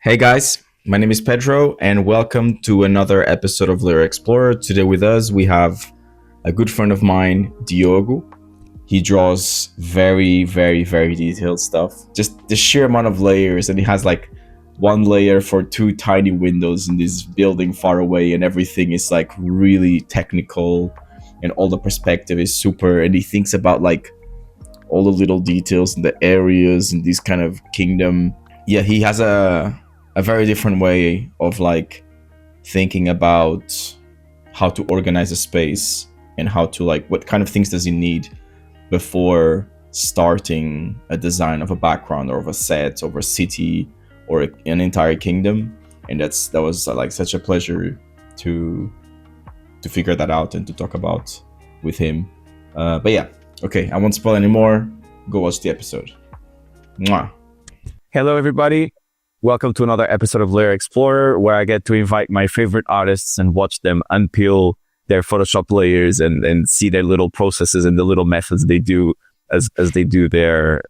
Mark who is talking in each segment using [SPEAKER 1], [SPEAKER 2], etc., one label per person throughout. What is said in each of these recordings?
[SPEAKER 1] Hey guys, my name is Pedro, and welcome to another episode of Layer Explorer. Today with us, we have a good friend of mine, Diogo. He draws very detailed stuff. Just the sheer amount of layers, and he has like one layer for two tiny windows in this building far away, and everything is like really technical, and all the perspective is super. And he thinks about like all the little details and the areas in this kind of kingdom. Yeah, he has a very different way of like thinking about how to organize a space and how to like what kind of things does he need before starting a design of a background or of a set or a city or an entire kingdom. And that was like such a pleasure to figure that out and to talk about with him. But yeah, okay, I won't spoil anymore. Go watch the episode. Mwah.
[SPEAKER 2] Hello, everybody. Welcome to another episode of Layer Explorer, where I get to invite my favorite artists and watch them unpeel their Photoshop layers and see their little processes and the little methods they do as they do their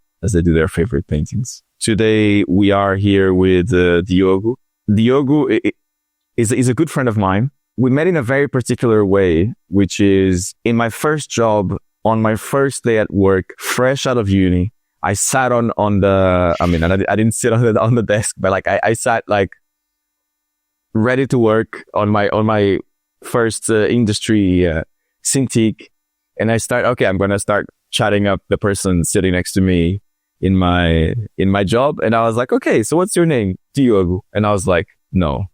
[SPEAKER 2] favorite paintings. Today we are here with Diogo. Diogo is a good friend of mine. We met in a very particular way, which is in my first job on my first day at work, fresh out of uni. I sat on the, I didn't sit on the desk, but like I sat like ready to work on my first industry Cintiq, and I'm going to start chatting up the person sitting next to me in my job. And I was like, okay, so what's your name? Diogo. And I was like, no,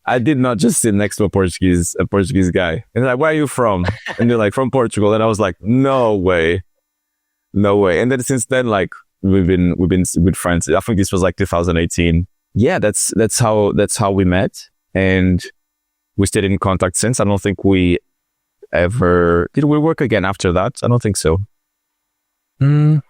[SPEAKER 2] I did not just sit next to a Portuguese guy. And they're like, where are you from? And they're like, from Portugal. And I was like, no way. And then since then, like we've been good friends. I think this was like 2018. Yeah, that's how we met, and we stayed in contact since. I don't think we ever did we work again after that. I don't think so.
[SPEAKER 3] I
[SPEAKER 2] think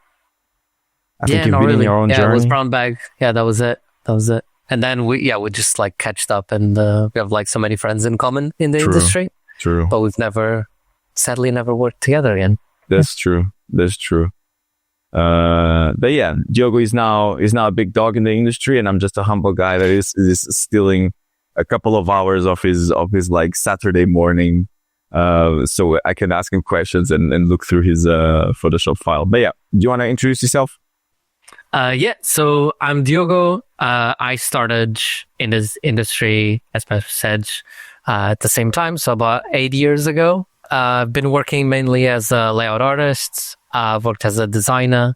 [SPEAKER 2] you've been
[SPEAKER 3] really.
[SPEAKER 2] in your own journey.
[SPEAKER 3] It was brown bag. Yeah, that was it. And then we just like catched up, and we have like so many friends in common in the industry.
[SPEAKER 2] True.
[SPEAKER 3] But we've sadly never worked together again.
[SPEAKER 2] That's true. But yeah, Diogo is now a big dog in the industry, and I'm just a humble guy that is stealing a couple of hours of his like Saturday morning, so I can ask him questions and look through his Photoshop file. But yeah, do you want to introduce yourself?
[SPEAKER 3] So I'm Diogo. I started in this industry, as Pedro said, at the same time, so about 8 years ago. I've been working mainly as a layout artist. I've worked as a designer,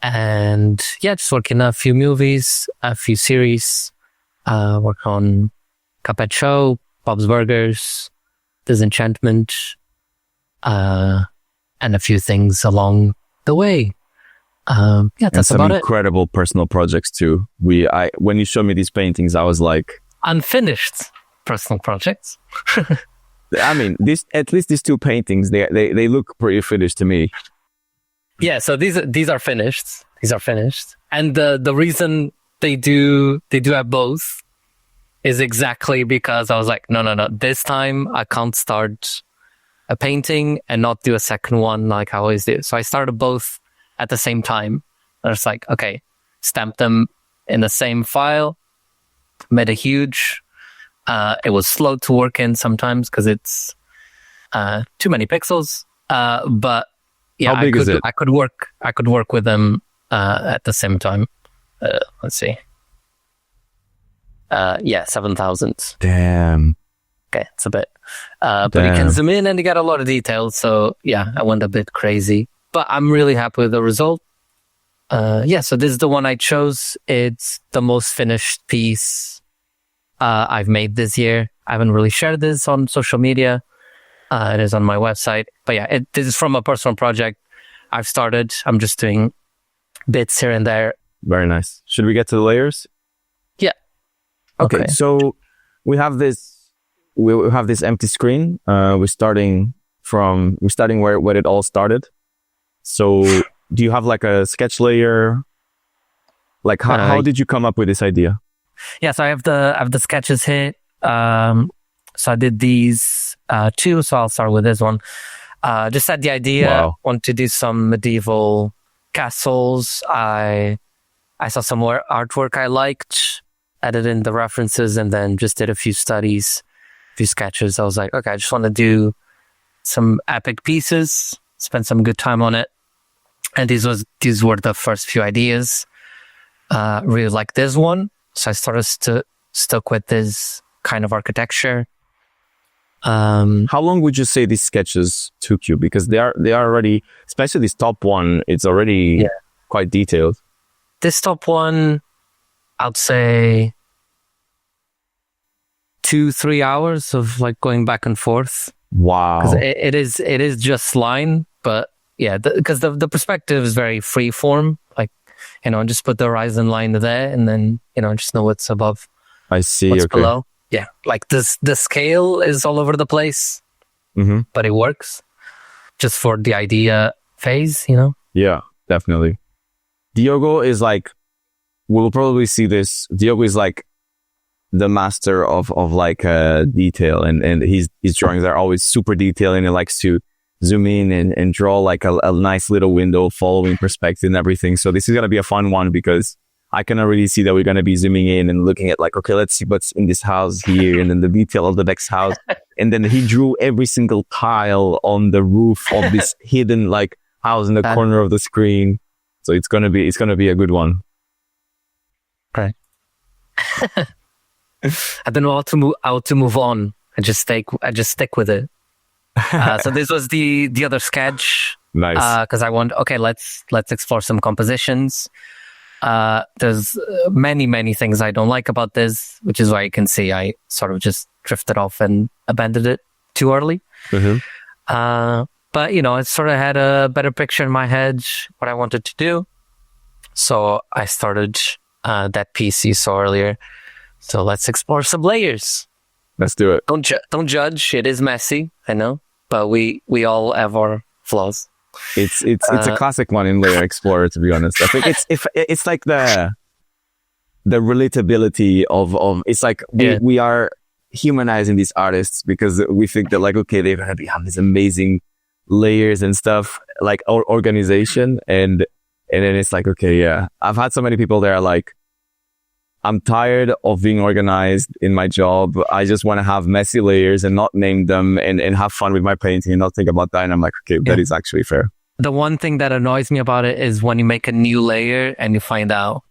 [SPEAKER 3] and just working a few movies, a few series. Work on Cuphead Show, Bob's Burgers, Disenchantment, and a few things along the way. That's
[SPEAKER 2] some
[SPEAKER 3] about
[SPEAKER 2] incredible personal projects too. When you showed me these paintings, I was like,
[SPEAKER 3] unfinished personal projects.
[SPEAKER 2] I mean, at least these two paintings, they look pretty finished to me.
[SPEAKER 3] Yeah, so these are finished. These are finished, and the reason they do have both is exactly because I was like, no, this time I can't start a painting and not do a second one like I always do. So I started both at the same time. And it's like, okay, stamp them in the same file, made a huge. It was slow to work in sometimes because it's too many pixels. But yeah,
[SPEAKER 2] how big is it?
[SPEAKER 3] I could work with them at the same time. Let's see. 7,000.
[SPEAKER 2] Damn.
[SPEAKER 3] Okay, it's a bit. But you can zoom in and you get a lot of details. So yeah, I went a bit crazy. But I'm really happy with the result. So this is the one I chose. It's the most finished piece I've made this year. I haven't really shared this on social media. It is on my website. But yeah, this is from a personal project I've started. I'm just doing bits here and there.
[SPEAKER 2] Very nice. Should we get to the layers?
[SPEAKER 3] Yeah.
[SPEAKER 2] Okay. So we have this empty screen. We're starting where it all started. So do you have like a sketch layer? Like how did you come up with this idea?
[SPEAKER 3] Yeah, so I have the sketches here. So I did these two. So I'll start with this one. Just had the idea.
[SPEAKER 2] Wow.
[SPEAKER 3] Want to do some medieval castles. I I saw some more artwork I liked, added in the references, and then just did a few studies, a few sketches. I was like, okay, I just want to do some epic pieces, spend some good time on it. And these were the first few ideas. Really like this one. So I started stuck with this kind of architecture.
[SPEAKER 2] How long would you say these sketches took you? Because they are already, especially this top one, it's already quite detailed.
[SPEAKER 3] This top one, I'd say 2-3 hours of like going back and forth.
[SPEAKER 2] Wow.
[SPEAKER 3] 'Cause it is just line, but yeah, because the perspective is very free form. Like, just put the horizon line there, and then just know what's above.
[SPEAKER 2] I see.
[SPEAKER 3] What's
[SPEAKER 2] Okay.
[SPEAKER 3] below. Yeah, like the scale is all over the place, but it works just for the idea phase.
[SPEAKER 2] Yeah, definitely. Diogo is like, we'll probably see this. Diogo is like the master of like detail, and his drawings are always super detailed, and he likes to zoom in and draw like a nice little window following perspective and everything. So this is going to be a fun one because I can already see that we're going to be zooming in and looking at like, okay, let's see what's in this house here, and then the detail of the next house. And then he drew every single tile on the roof of this hidden like house in the corner of the screen. So it's going to be a good one.
[SPEAKER 3] Right. I don't know how to move on. I just stick with it. So this was the other sketch.
[SPEAKER 2] Nice.
[SPEAKER 3] Because I want, okay, let's explore some compositions. There's many things I don't like about this, which is why you can see I sort of just drifted off and abandoned it too early. But I sort of had a better picture in my head what I wanted to do, so I started that piece you saw earlier. So let's explore some layers.
[SPEAKER 2] Let's do it.
[SPEAKER 3] Don't judge. It is messy, I know, but we all have our flaws.
[SPEAKER 2] It's a classic one in Layer Explorer, to be honest. I think it's like the relatability of it's like we are humanizing these artists because we think that like, okay, they're gonna have these amazing layers and stuff, like organization, and then it's like, okay, yeah. I've had so many people that are like, I'm tired of being organized in my job. I just want to have messy layers and not name them and have fun with my painting and not think about that. And I'm like, okay, that is actually fair.
[SPEAKER 3] The one thing that annoys me about it is when you make a new layer and you find out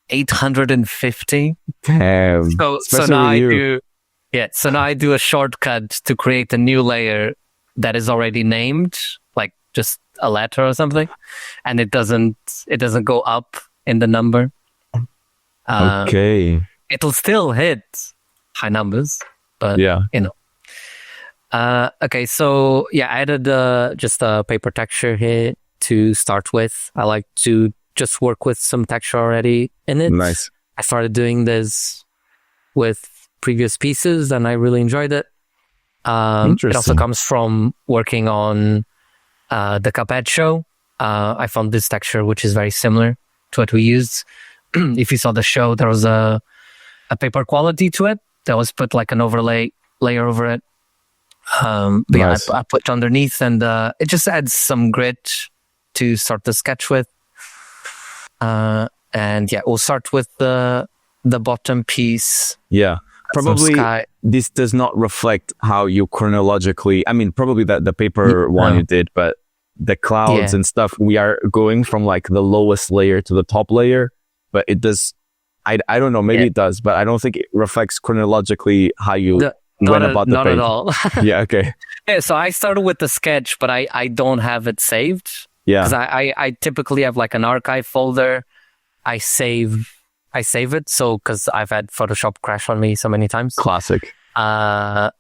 [SPEAKER 3] 850.
[SPEAKER 2] Damn.
[SPEAKER 3] So now I do a shortcut to create a new layer that is already named, like just a letter or something, and it doesn't go up in the number.
[SPEAKER 2] Okay.
[SPEAKER 3] It'll still hit high numbers, but okay, so I added just a paper texture here to start with. I like to just work with some texture already in it.
[SPEAKER 2] Nice.
[SPEAKER 3] I started doing this with previous pieces and I really enjoyed it. It also comes from working on the Thepedropedro. I found this texture which is very similar to what we used. If you saw the show, there was a paper quality to it that was put like an overlay layer over it. Nice. I put underneath, and it just adds some grit to start the sketch with. We'll start with the bottom piece.
[SPEAKER 2] Yeah, probably this does not reflect how you chronologically. I mean, probably the paper one you did, but the clouds and stuff. We are going from like the lowest layer to the top layer. But it does, I don't know, maybe it does, but I don't think it reflects chronologically how you went about the paint.
[SPEAKER 3] Not at all.
[SPEAKER 2] Yeah, okay.
[SPEAKER 3] Yeah, so I started with the sketch, but I don't have it saved.
[SPEAKER 2] Yeah.
[SPEAKER 3] Because I typically have like an archive folder. I save it, so because I've had Photoshop crash on me so many times.
[SPEAKER 2] Classic.
[SPEAKER 3] It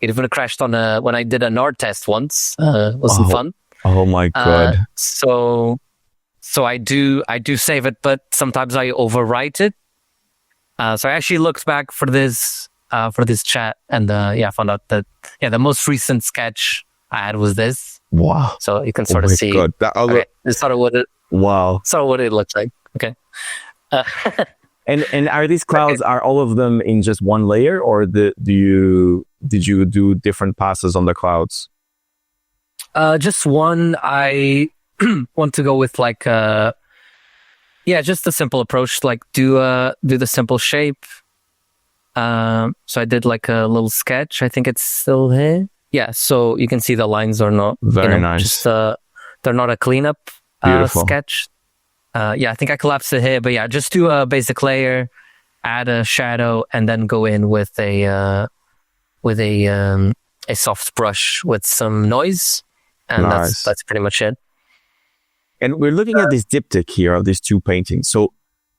[SPEAKER 3] even crashed on when I did an art test once. Wasn't fun.
[SPEAKER 2] Oh my God.
[SPEAKER 3] So I do save it, but sometimes I overwrite it. So I actually looked back for this chat, and I found out that the most recent sketch I had was this.
[SPEAKER 2] Wow!
[SPEAKER 3] So you can sort of see.
[SPEAKER 2] God.
[SPEAKER 3] It's sort of what it.
[SPEAKER 2] Wow!
[SPEAKER 3] Sort of what it looks like. Okay.
[SPEAKER 2] And are these clouds? Are all of them in just one layer, or did you do different passes on the clouds?
[SPEAKER 3] Just one. I want to go with like a Yeah, just a simple approach, like do the simple shape. So I did like a little sketch. I think it's still here. Yeah, so you can see the lines are not
[SPEAKER 2] Very nice.
[SPEAKER 3] Just they're not a cleanup sketch. Yeah, I think I collapsed it here, but yeah, just do a basic layer, add a shadow, and then go in with a soft brush with some noise, and that's pretty much it.
[SPEAKER 2] And we're looking at this diptych here of these two paintings. So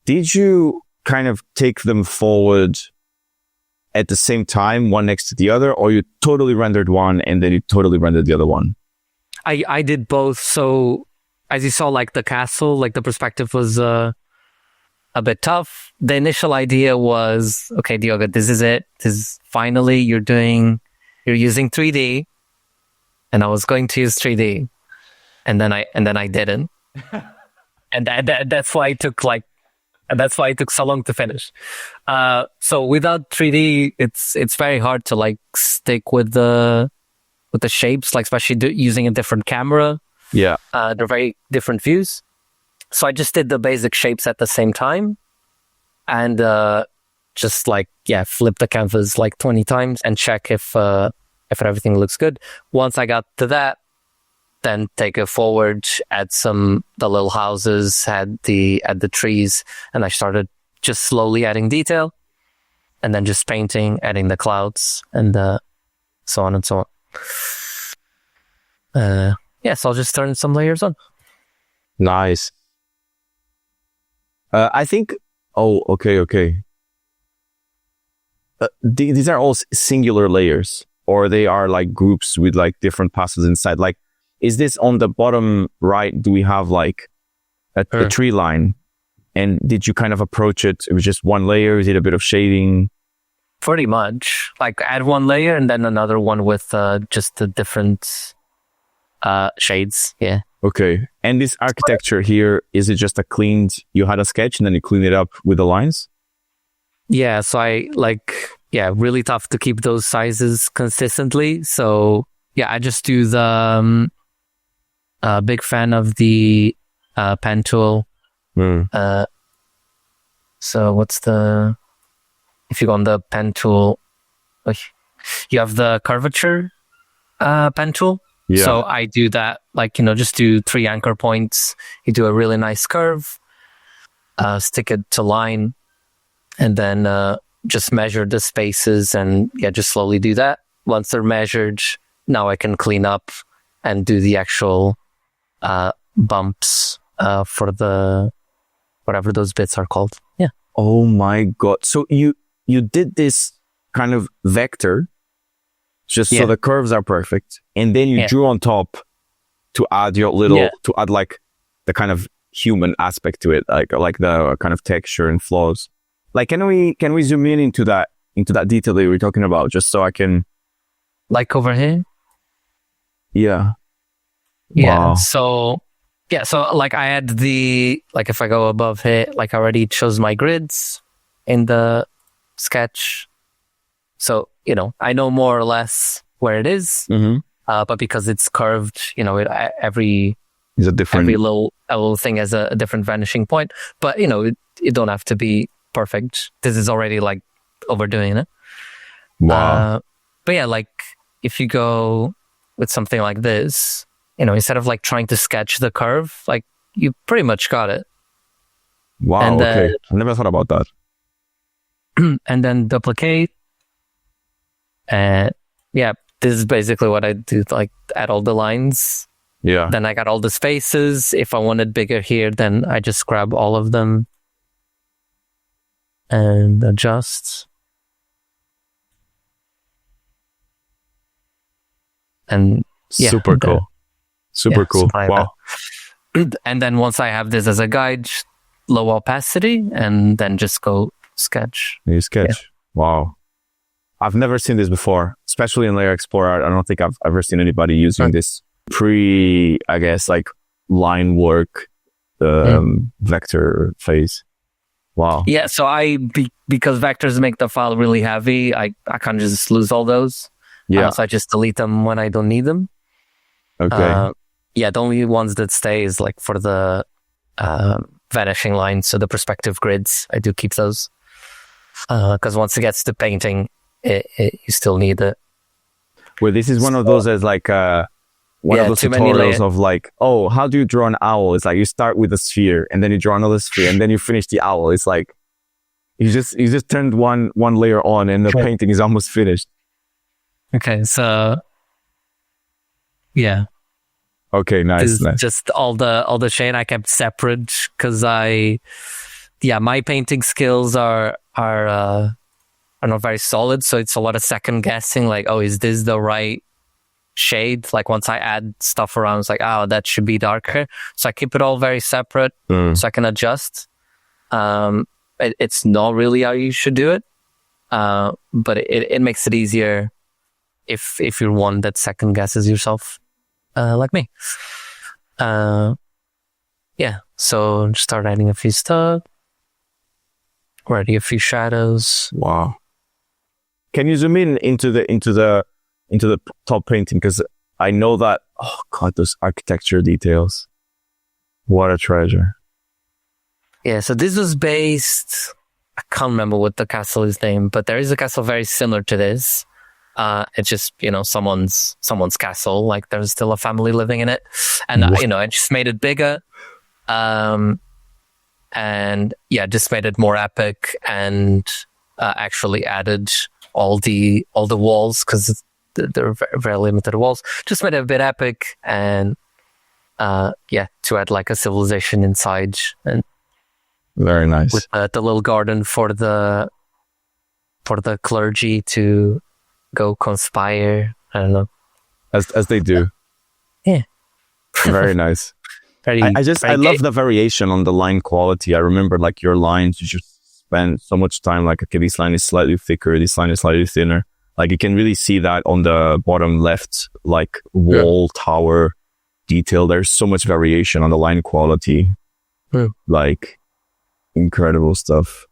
[SPEAKER 2] did you kind of take them forward at the same time, one next to the other, or you totally rendered one and then you totally rendered the other one?
[SPEAKER 3] I did both. So as you saw, like the castle, like the perspective was a bit tough. The initial idea was, okay, Diogo, this is it. This is finally you're using 3D, and I was going to use 3D, and then I didn't, and that's why it took so long to finish. So without 3D, it's very hard to like stick with the shapes, like especially using a different camera.
[SPEAKER 2] Yeah,
[SPEAKER 3] they're very different views. So I just did the basic shapes at the same time, and just like flip the canvas like 20 times and check if everything looks good. Once I got to that, then take it forward, add the little houses, add the trees, and I started just slowly adding detail, and then just painting, adding the clouds, and so on and so on. So I'll just turn some layers on.
[SPEAKER 2] Nice. I think. Oh, okay. These are all singular layers, or they are like groups with like different passes inside. Like, is this on the bottom right? Do we have like a tree line? And did you kind of approach it? It was just one layer. Is it a bit of shading?
[SPEAKER 3] Pretty much. Like add one layer and then another one with just the different shades. Yeah.
[SPEAKER 2] Okay. And this architecture here, is it just you had a sketch and then you clean it up with the lines?
[SPEAKER 3] Yeah. So really tough to keep those sizes consistently. So yeah, I just do the big fan of the pen tool. So if you go on the pen tool, you have the curvature pen tool. Yeah. So I do that, just do 3 anchor points. You do a really nice curve, stick it to line, and then just measure the spaces and just slowly do that. Once they're measured, now I can clean up and do the actual bumps for the whatever those bits are called. Yeah.
[SPEAKER 2] Oh my God. So you did this kind of vector so the curves are perfect, and then you drew on top to add to add like the kind of human aspect to it, like the kind of texture and flaws. Like, can we zoom in into that detail that you were talking about, just so I can,
[SPEAKER 3] like over here?
[SPEAKER 2] Yeah.
[SPEAKER 3] Wow. So like I had if I go above here, like I already chose my grids in the sketch. So, I know more or less where it is, but because it's curved, every little thing has a different vanishing point. But, it don't have to be perfect. This is already like overdoing it.
[SPEAKER 2] Wow.
[SPEAKER 3] But yeah, like if you go with something like this, instead of like trying to sketch the curve, like you pretty much got it.
[SPEAKER 2] Wow. And okay. I never thought about that.
[SPEAKER 3] And then duplicate. This is basically what I do, like add all the lines.
[SPEAKER 2] Yeah.
[SPEAKER 3] Then I got all the spaces. If I wanted bigger here, then I just grab all of them and adjust. And
[SPEAKER 2] super cool. Super cool. Wow.
[SPEAKER 3] And then once I have this as a guide, low opacity, and then just go sketch.
[SPEAKER 2] You sketch. Yeah. Wow. I've never seen this before, especially in Layer Explorer. I don't think I've ever seen anybody using this I guess, like line work, vector phase. Wow.
[SPEAKER 3] Yeah. So because vectors make the file really heavy, I can't just lose all those.
[SPEAKER 2] Yeah.
[SPEAKER 3] So I just delete them when I don't need them.
[SPEAKER 2] Okay.
[SPEAKER 3] The only ones that stay is like for the vanishing lines, so the perspective grids, I do keep those. Because once it gets to painting, you still need it.
[SPEAKER 2] Well, this is one of those as like one of those tutorials of like, oh, how do you draw an owl? It's like you start with a sphere and then you draw another sphere and then you finish the owl. It's like you just turned one layer on and the painting is almost finished.
[SPEAKER 3] Okay, so yeah.
[SPEAKER 2] Okay, nice.
[SPEAKER 3] Just all the chain I kept separate because my painting skills are not very solid, so it's a lot of second guessing. Like, oh, is this the right shade? Like once I add stuff around, it's like, oh, that should be darker. So I keep it all very separate so I can adjust. It's not really how you should do it, but it makes it easier if you're one that second guesses yourself, like me. So just start adding a few stuff. Already a few shadows.
[SPEAKER 2] Wow. Can you zoom in into the top painting? Because I know that, oh God, those architecture details. What a treasure.
[SPEAKER 3] Yeah, so this was based, I can't remember what the castle is named, but there is a castle very similar to this. It's just, someone's castle, like there's still a family living in it. And, I just made it bigger. Just made it more epic and actually added all the walls because they're very, very limited walls. Just made it a bit epic and to add like a civilization inside and
[SPEAKER 2] very nice
[SPEAKER 3] with the little garden for the clergy to go conspire. I don't know,
[SPEAKER 2] as they do.
[SPEAKER 3] Yeah,
[SPEAKER 2] very nice. I love the variation on the line quality. I remember like your lines, you just spend so much time like, okay, this line is slightly thicker, this line is slightly thinner. Like you can really see that on the bottom left, like wall, tower detail. There's so much variation on the line quality. Like incredible stuff.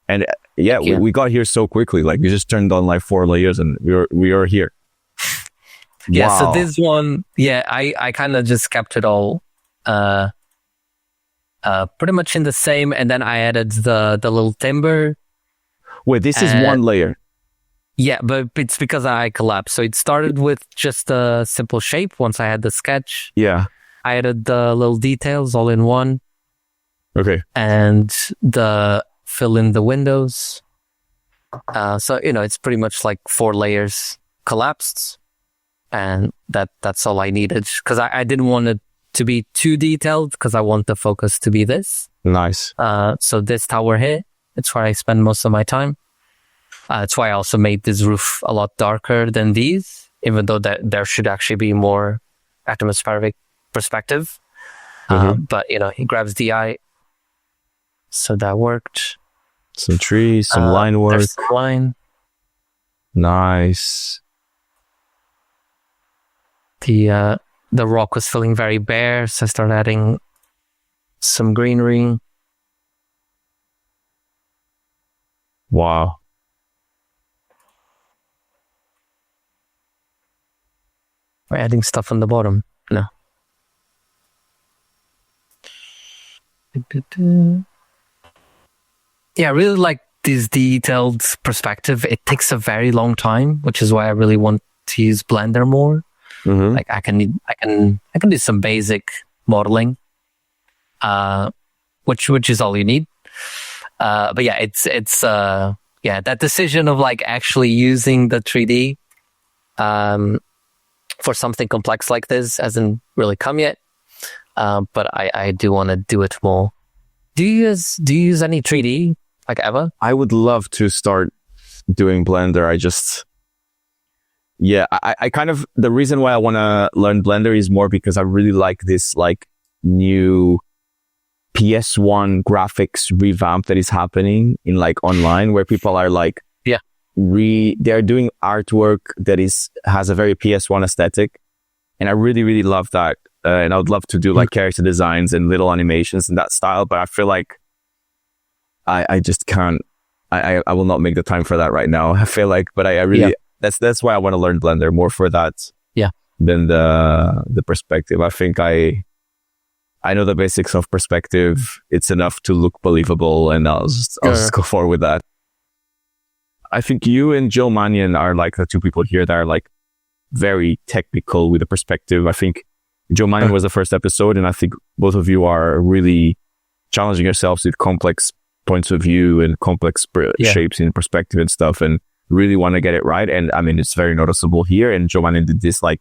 [SPEAKER 2] And we got here so quickly. Like we just turned on like 4 layers and we are here.
[SPEAKER 3] Yeah.
[SPEAKER 2] Wow.
[SPEAKER 3] So this one, I kind of just kept it all pretty much in the same, and then I added the little timber.
[SPEAKER 2] Wait, this is one layer.
[SPEAKER 3] Yeah, but it's because I collapsed. So it started with just a simple shape. Once I had the sketch, I added the little details all in one.
[SPEAKER 2] Okay,
[SPEAKER 3] and the fill in the windows. So it's pretty much like 4 layers collapsed, and that's all I needed because I didn't want it to be too detailed because I want the focus to be this.
[SPEAKER 2] Nice.
[SPEAKER 3] So this tower here, it's where I spend most of my time. That's why I also made this roof a lot darker than these, even though there should actually be more atmospheric perspective. But he grabs the eye. So that worked.
[SPEAKER 2] Some trees, some line work.
[SPEAKER 3] There's some line.
[SPEAKER 2] Nice.
[SPEAKER 3] The rock was feeling very bare, so I started adding some greenery.
[SPEAKER 2] Wow.
[SPEAKER 3] We're adding stuff on the bottom. No. Yeah, I really like this detailed perspective. It takes a very long time, which is why I really want to use Blender more. Like I can do some basic modeling, which is all you need. But yeah, it's that decision of like actually using the 3D for something complex like this hasn't really come yet. But I do want to do it more. Do you use any 3D like ever?
[SPEAKER 2] I would love to start doing Blender. I kind of, the reason why I want to learn Blender is more because I really like this like new PS1 graphics revamp that is happening in like online where people are like, they're doing artwork that has a very PS1 aesthetic. And I really, really love that. And I would love to do like character designs and little animations in that style, but I feel like I just can't, I will not make the time for that right now. I feel like, but I really, that's why I want to learn Blender more for that.
[SPEAKER 3] Yeah.
[SPEAKER 2] Than the perspective. I think I know the basics of perspective. It's enough to look believable, and I'll just go forward with that. I think you and Joe Mannion are like the two people here that are like very technical with the perspective. I think Joe Mannion was the first episode, and I think both of you are really challenging yourselves with complex points of view and complex shapes in perspective and stuff, and really want to get it right. And I mean, it's very noticeable here. And Joe Mannion did this like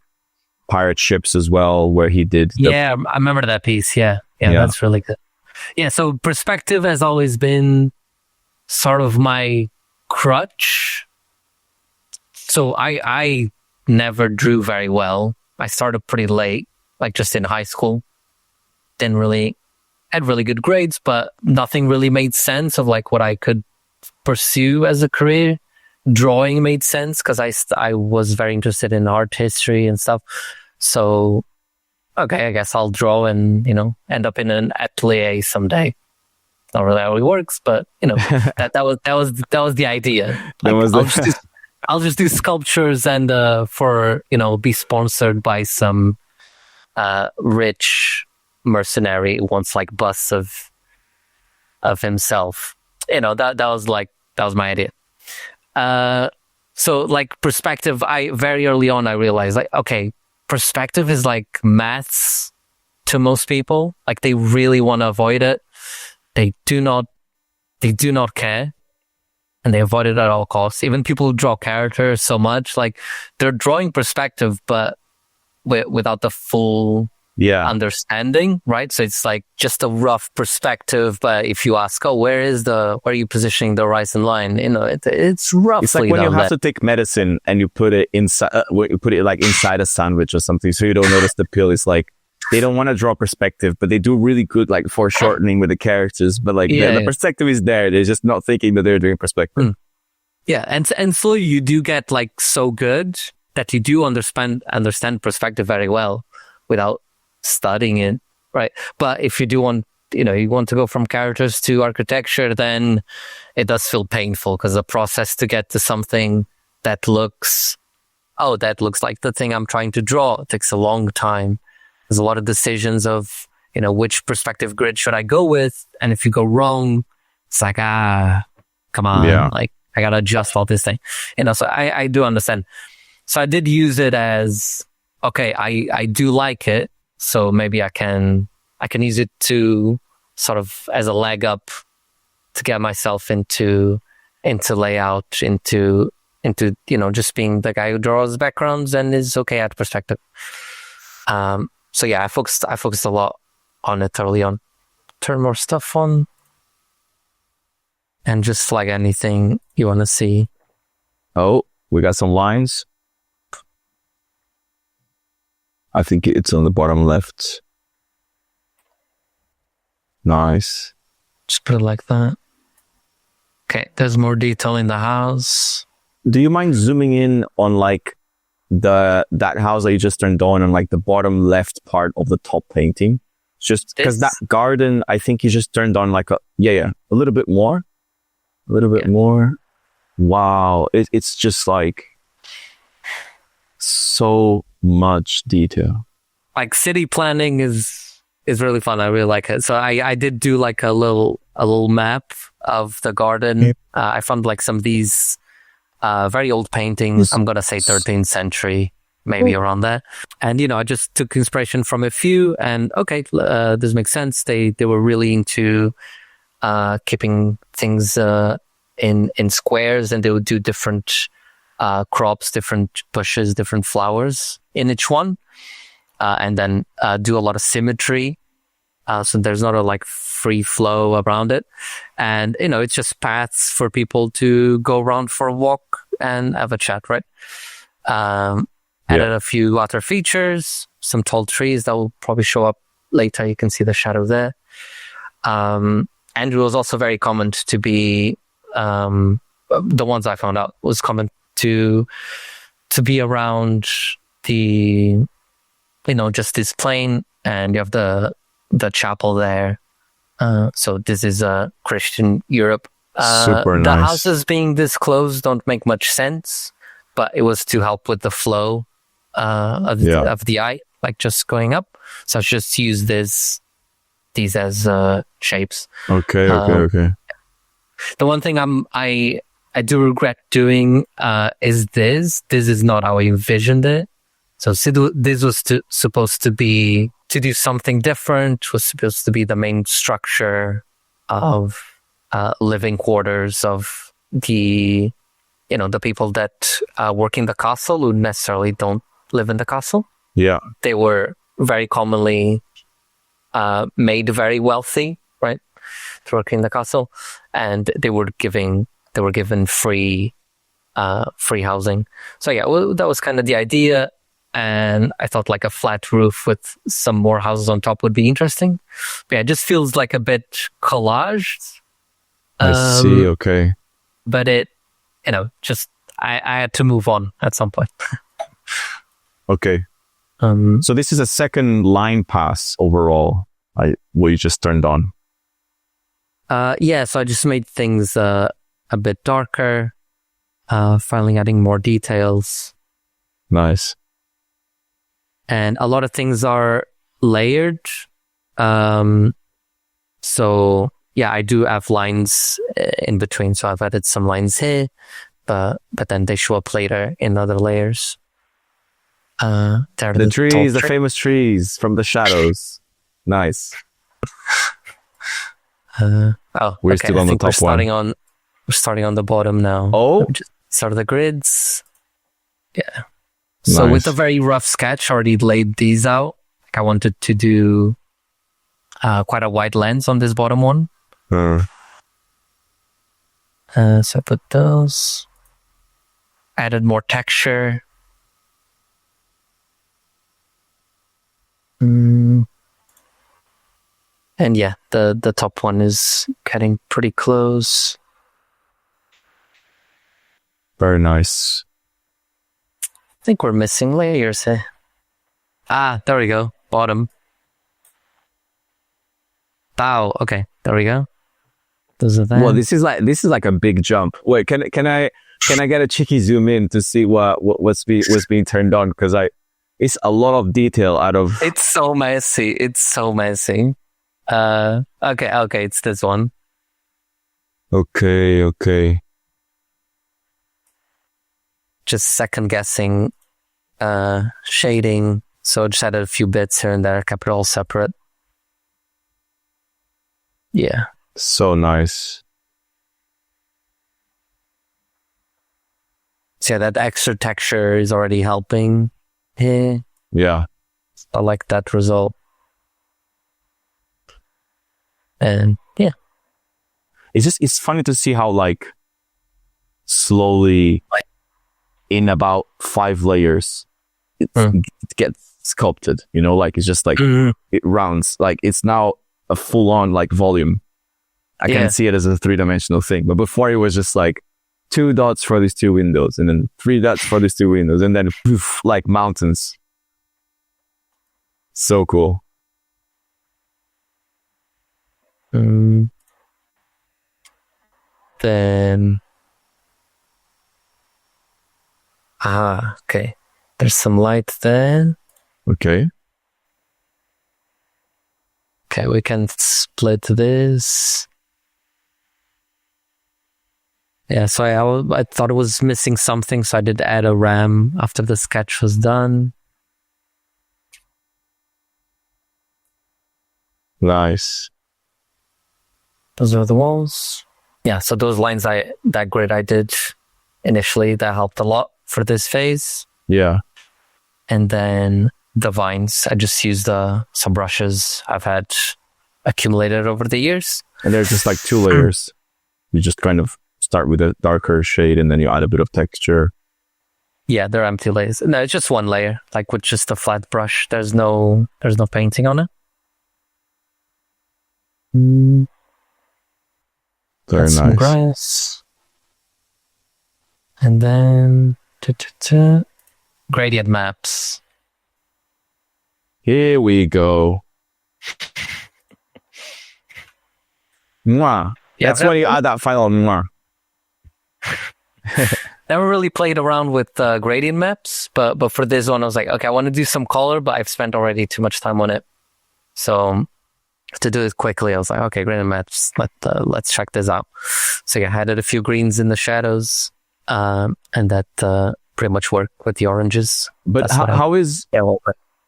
[SPEAKER 2] pirate ships as well, where he did.
[SPEAKER 3] I remember that piece. Yeah, that's really good. Yeah, so perspective has always been sort of my crutch. So I never drew very well. I started pretty late, like just in high school. Didn't really had really good grades, but nothing really made sense of like what I could pursue as a career. Drawing made sense because I was very interested in art history and stuff. So, okay, I guess I'll draw and, end up in an atelier someday. Not really how it works, but that was the idea. Like, I'll just do sculptures and be sponsored by some rich mercenary who wants like busts of himself. That was my idea. So like perspective, very early on I realized like, okay, perspective is like maths to most people. Like they really want to avoid it. They do not care, and they avoid it at all costs. Even people who draw characters so much, like they're drawing perspective, but without the full understanding, right? So it's like just a rough perspective, but if you ask, where are you positioning the horizon line? It's roughly.
[SPEAKER 2] It's like when you have to take medicine and you put it inside, like inside a sandwich or something, so you don't notice the pill. It's like they don't want to draw perspective, but they do really good like foreshortening with the characters. But like the perspective is there. They're just not thinking that they're doing perspective.
[SPEAKER 3] Yeah, and so you do get like so good that you do understand perspective very well without studying it, right? But if you do want, you want to go from characters to architecture, then it does feel painful because the process to get to something that looks like the thing I'm trying to draw takes a long time. There's a lot of decisions of, which perspective grid should I go with? And if you go wrong, it's like, come on, like I got to adjust all this thing, so I do understand. So I did use it as, okay, I do like it. So maybe I can use it to sort of as a leg up to get myself into layout, into just being the guy who draws backgrounds and is okay at perspective. So yeah, I focused a lot on it early on. Turn more stuff on, and just flag anything you want to see.
[SPEAKER 2] Oh, we got some lines. I think it's on the bottom left. Nice.
[SPEAKER 3] Just put it like that. Okay, there's more detail in the house.
[SPEAKER 2] Do you mind zooming in on like that house that you just turned on like the bottom left part of the top painting? Just because that garden, I think you just turned on like a little bit more. A little bit more. Wow. It's just like so much detail.
[SPEAKER 3] Like city planning is really fun. I really like it. So I did do like a little map of the garden. I found like some of these very old paintings. I'm gonna say 13th century, maybe around there. And I just took inspiration from a few. And okay, this makes sense. They were really into keeping things in squares, and they would do different crops, different bushes, different flowers in each one, and then do a lot of symmetry. So there's not a like free flow around it. And, it's just paths for people to go around for a walk and have a chat, right? Added a few other features, some tall trees that will probably show up later. You can see the shadow there. And it was also very common to be, the ones I found out was common to be around the, just this plain, and you have the chapel there. So this is Christian Europe.
[SPEAKER 2] Super nice.
[SPEAKER 3] The houses being this close don't make much sense, but it was to help with the flow of the eye, like just going up. So I just used this these as shapes.
[SPEAKER 2] Okay.
[SPEAKER 3] The one thing I do regret doing is this. This is not how I envisioned it. So this was supposed to be to do something different. Was supposed to be the main structure of living quarters of the people that work in the castle who necessarily don't live in the castle.
[SPEAKER 2] Yeah,
[SPEAKER 3] they were very commonly made very wealthy, right, to work in the castle, and they were given free housing. So yeah, well, that was kind of the idea. And I thought like a flat roof with some more houses on top would be interesting. But yeah, it just feels like a bit collaged.
[SPEAKER 2] I see. Okay.
[SPEAKER 3] But it, just I had to move on at some point.
[SPEAKER 2] Okay. So this is a second line pass overall. What you just turned on.
[SPEAKER 3] Yeah. So I just made things a bit darker, finally adding more details.
[SPEAKER 2] Nice.
[SPEAKER 3] And a lot of things are layered. So yeah, I do have lines in between. So I've added some lines here, but then they show up later in other layers.
[SPEAKER 2] The trees, the famous trees from the shadows. Nice. We're still on the top one.
[SPEAKER 3] We're starting on the bottom now.
[SPEAKER 2] Oh,
[SPEAKER 3] just start the grids. Yeah. So with a very rough sketch, already laid these out. Like I wanted to do quite a wide lens on this bottom one. So I put those. Added more texture. And yeah, the top one is getting pretty close.
[SPEAKER 2] Very nice.
[SPEAKER 3] I think we're missing layers here. There we go. Bottom. Bow. Okay, there we go. Those are there.
[SPEAKER 2] Well, this is like a big jump. Wait, can I get a cheeky zoom in to see what's being turned on? Because it's a lot of detail out of.
[SPEAKER 3] It's so messy. Okay, it's this one.
[SPEAKER 2] Okay.
[SPEAKER 3] Just second guessing shading. So just added a few bits here and there, kept it all separate. Yeah.
[SPEAKER 2] So nice.
[SPEAKER 3] So yeah, that extra texture is already helping here.
[SPEAKER 2] Yeah.
[SPEAKER 3] I like that result. And yeah.
[SPEAKER 2] It's funny to see how like slowly in about 5 layers it gets sculpted, like it's just like it rounds, like it's now a full-on like volume. I can see it as a 3-dimensional thing, but before it was just like 2 dots for these 2 windows and then 3 dots for these 2 windows and then poof, like mountains. So cool.
[SPEAKER 3] Then okay, there's some light there.
[SPEAKER 2] Okay,
[SPEAKER 3] we can split this. Yeah, so I thought it was missing something, so I did add a RAM after the sketch was done.
[SPEAKER 2] Nice.
[SPEAKER 3] Those are the walls. Yeah, so those lines, that grid I did initially, that helped a lot for this phase.
[SPEAKER 2] Yeah.
[SPEAKER 3] And then the vines, I just used some brushes I've had accumulated over the years.
[SPEAKER 2] And they're just like 2 layers. You just kind of start with a darker shade and then you add a bit of texture.
[SPEAKER 3] Yeah, they're empty layers. No, it's just 1 layer, like with just a flat brush. There's no painting on it.
[SPEAKER 2] Very nice.
[SPEAKER 3] Some grass. And then gradient maps.
[SPEAKER 2] Here we go. Mwah. That's when you add that final mwah.
[SPEAKER 3] Never really played around with gradient maps, but for this one, I was like, okay, I want to do some color, but I've spent already too much time on it. So to do it quickly, I was like, okay, gradient maps. Let's check this out. So I added a few greens in the shadows, and that pretty much worked with the oranges.
[SPEAKER 2] But how is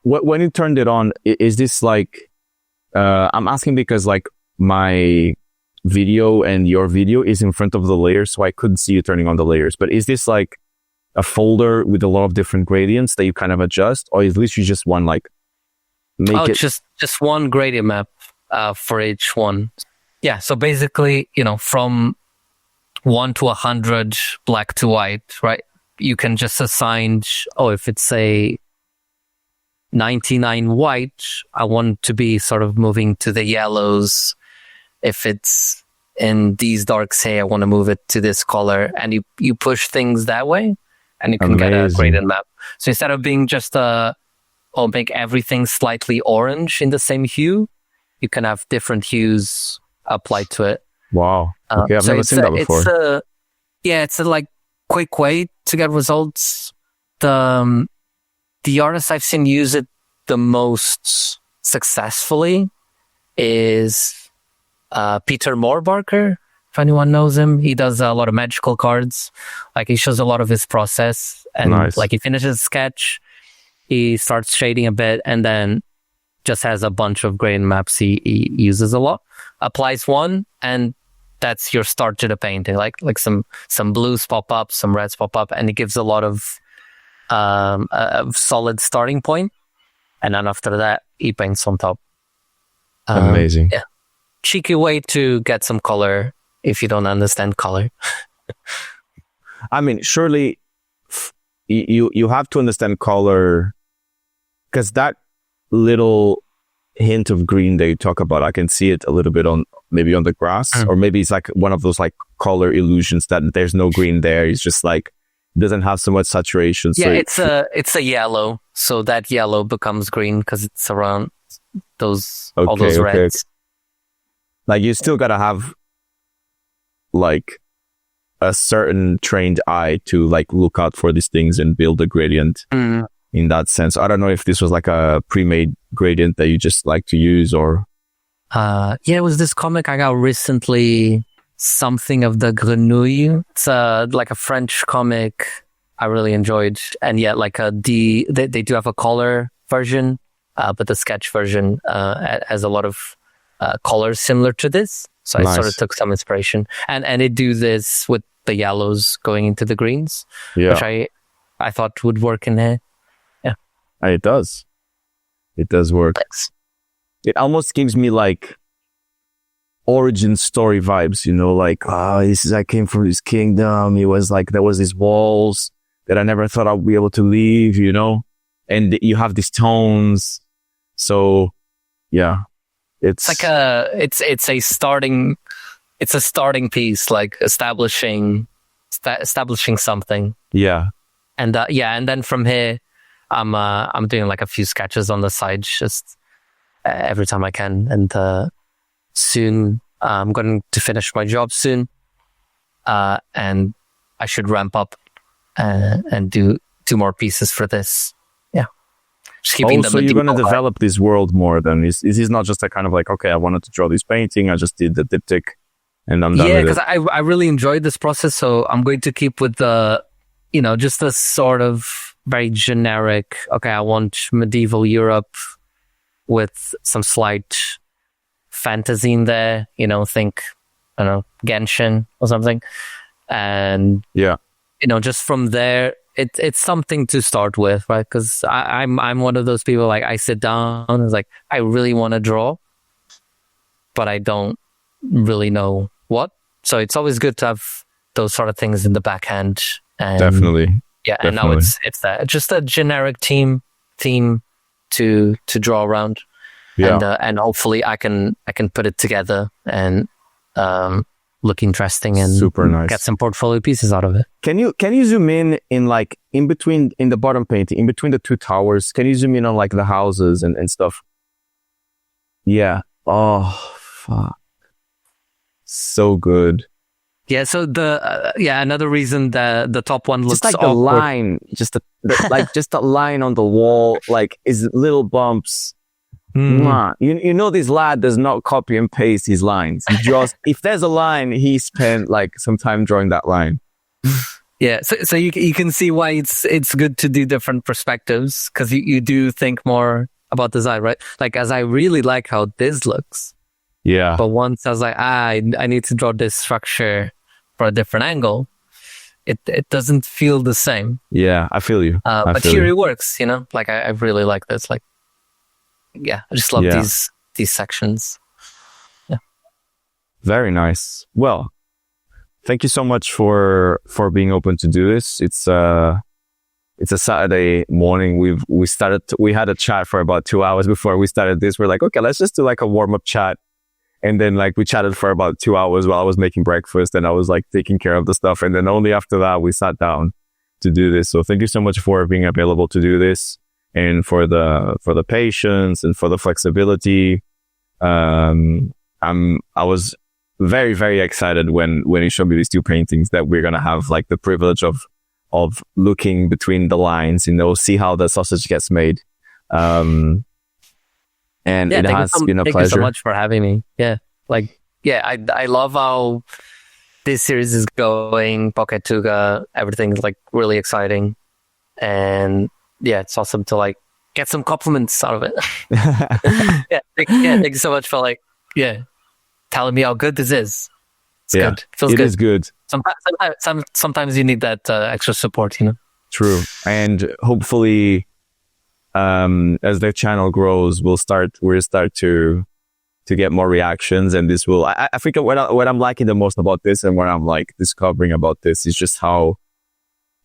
[SPEAKER 2] when you turned it on? Is this like? I'm asking because like my video and your video is in front of the layers, so I couldn't see you turning on the layers. But is this like a folder with a lot of different gradients that you kind of adjust, or is literally just one like?
[SPEAKER 3] Just one gradient map for each one. Yeah. So basically, from 1 to 100, black to white, right? You can just assign. If it's a 99 white, I want to be sort of moving to the yellows. If it's in these darks here, I want to move it to this color, and you push things that way, and you can get a gradient map. So instead of being just make everything slightly orange in the same hue, you can have different hues applied to it.
[SPEAKER 2] Wow. Okay, I've never seen that before.
[SPEAKER 3] It's a like quick way to get results. The artist I've seen use it the most successfully is Peter Moorbarker, if anyone knows him. He does a lot of magical cards. Like, he shows a lot of his process, and like he finishes a sketch, he starts shading a bit, and then just has a bunch of gradient maps he uses a lot. Applies one, and that's your start to the painting. Like some blues pop up, some reds pop up, and it gives a lot of a solid starting point. And then after that, he paints on top.
[SPEAKER 2] Amazing.
[SPEAKER 3] Yeah. Cheeky way to get some color if you don't understand color.
[SPEAKER 2] I mean, surely you have to understand color, because that little hint of green that you talk about, I can see it a little bit on the grass, or maybe it's like one of those like color illusions that there's no green there. It's just like doesn't have so much saturation.
[SPEAKER 3] Yeah, so it's a yellow, so that yellow becomes green because it's around all those reds.
[SPEAKER 2] Like, you still gotta have like a certain trained eye to like look out for these things and build a gradient in that sense. I don't know if this was like a pre-made gradient that you just like to use, or
[SPEAKER 3] it was this comic I got recently, something of the Grenouille. It's like a French comic I really enjoyed, and like they do have a color version, but the sketch version has a lot of colors similar to this. So I sort of took some inspiration, and they do this with the yellows going into the greens, which I thought would work in here. Yeah,
[SPEAKER 2] it does. It does work.
[SPEAKER 3] Thanks.
[SPEAKER 2] It almost gives me like origin story vibes, like, I came from this kingdom. It was like, there was these walls that I never thought I'd be able to leave, and you have these tones. So yeah, it's
[SPEAKER 3] like it's a starting piece, like establishing something.
[SPEAKER 2] Yeah.
[SPEAKER 3] And and then from here, I'm doing like a few sketches on the side, just every time I can. And soon I'm going to finish my job soon, and I should ramp up and do 2 more pieces for this. Yeah.
[SPEAKER 2] So you're going to develop this world more then. This is not just a kind of like, okay, I wanted to draw this painting, I just did the diptych and I'm done with it.
[SPEAKER 3] Yeah, because I really enjoyed this process, so I'm going to keep with the, just a sort of very generic, okay, I want medieval Europe with some slight fantasy in there, think, I don't know, Genshin or something. And, just from there, it's something to start with, right? Because I'm one of those people, like, I sit down and it's like, I really want to draw, but I don't really know what. So it's always good to have those sort of things in the backhand. And
[SPEAKER 2] definitely.
[SPEAKER 3] Yeah, and now it's that. Just a generic theme to draw around. Yeah. And hopefully I can put it together and look interesting and
[SPEAKER 2] super nice.
[SPEAKER 3] Get some portfolio pieces out of it.
[SPEAKER 2] Can you zoom in like in the bottom painting, in between the 2 towers, can you zoom in on like the houses and stuff? Yeah. Oh, fuck. So good.
[SPEAKER 3] Yeah, so another reason the top one looks
[SPEAKER 2] just like
[SPEAKER 3] awkward.
[SPEAKER 2] The line, just a line on the wall, like is little bumps. Mwah. You know, this lad does not copy and paste his lines. He draws. If there's a line, he spent like some time drawing that line.
[SPEAKER 3] Yeah, so you can see why it's good to do different perspectives, because you do think more about design, right? Like, as I really like how this looks.
[SPEAKER 2] Yeah.
[SPEAKER 3] But once I was like, I need to draw this structure for a different angle, it doesn't feel the same.
[SPEAKER 2] Yeah, I feel you.
[SPEAKER 3] But here it works, you know? Like, I really like this. Like, yeah, I just love these sections. Yeah.
[SPEAKER 2] Very nice. Well, thank you so much for being open to do this. It's a Saturday morning. We had a chat for about 2 hours before we started this. We're like, okay, let's just do like a warm-up chat. And then like we chatted for about 2 hours while I was making breakfast and I was like taking care of the stuff. And then only after that we sat down to do this. So thank you so much for being available to do this, and for the patience and for the flexibility. I was very, very excited when you showed me these two paintings that we're gonna have like the privilege of looking between the lines, you know, see how the sausage gets made. And it has been a pleasure.
[SPEAKER 3] Thank you so much for having me. Yeah. Like, yeah, I love how this series is going. Poketuga, everything's like really exciting. And yeah, it's awesome to like get some compliments out of it. Thank you so much for like, telling me how good this is. It's good. It feels good.
[SPEAKER 2] It is good.
[SPEAKER 3] Sometimes you need that extra support, you know?
[SPEAKER 2] True. And hopefully, as the channel grows, we'll start to get more reactions, and this will. I think what I'm liking the most about this, and what I'm like discovering about this, is just how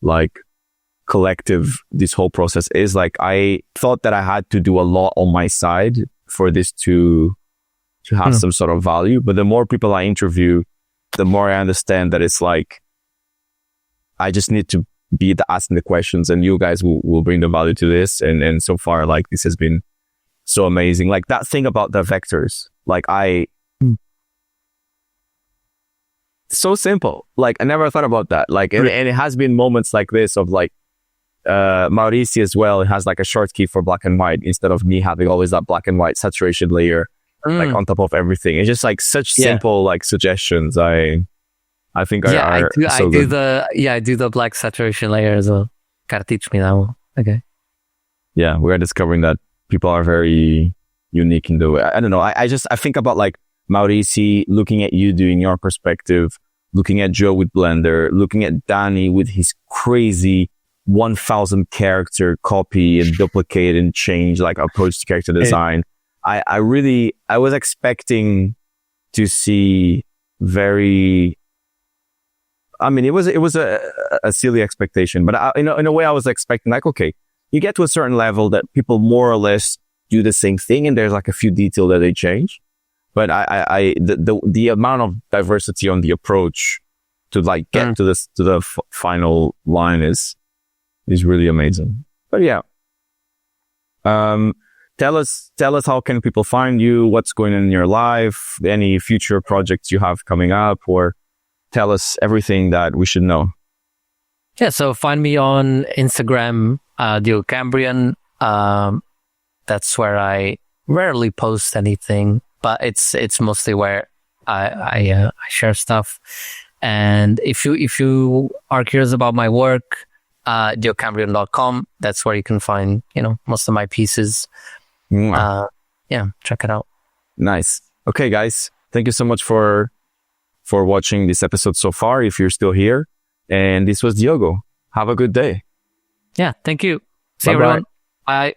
[SPEAKER 2] like collective this whole process is. Like, I thought that I had to do a lot on my side for this to have some sort of value, but the more people I interview, the more I understand that it's like I just need to be asking the questions, and you guys will bring the value to this. And so far, like, this has been so amazing. Like that thing about the vectors, like so simple. Like I never thought about that. Like, and it has been moments like this of like, Mauricio as well. It has like a short key for black and white instead of me having always that black and white saturation layer, like on top of everything. It's just like such simple, like suggestions. I think I do the black saturation layer as well. Gotta teach me that one. Okay. Yeah, we're discovering that people are very unique in the way. I don't know. I think about like Mauricio, looking at you doing your perspective, looking at Joe with Blender, looking at Danny with his crazy 1,000 character copy and duplicate and change like approach to character design. I was expecting to see very. I mean, it was a silly expectation, but in a way I was expecting like, okay, you get to a certain level that people more or less do the same thing, and there's like a few details that they change. But the amount of diversity on the approach to like get to the final line is really amazing. But yeah, tell us how can people find you? What's going on in your life? Any future projects you have coming up, or tell us everything that we should know. Yeah, so find me on Instagram, Diogo Cambrian. That's where I rarely post anything, but it's mostly where I share stuff. And if you are curious about my work, diogocambrian.com. That's where you can find, most of my pieces. Check it out. Nice. Okay, guys. Thank you so much for watching this episode so far, if you're still here. And this was Diogo. Have a good day. Yeah, thank you. See you, everyone. Bye.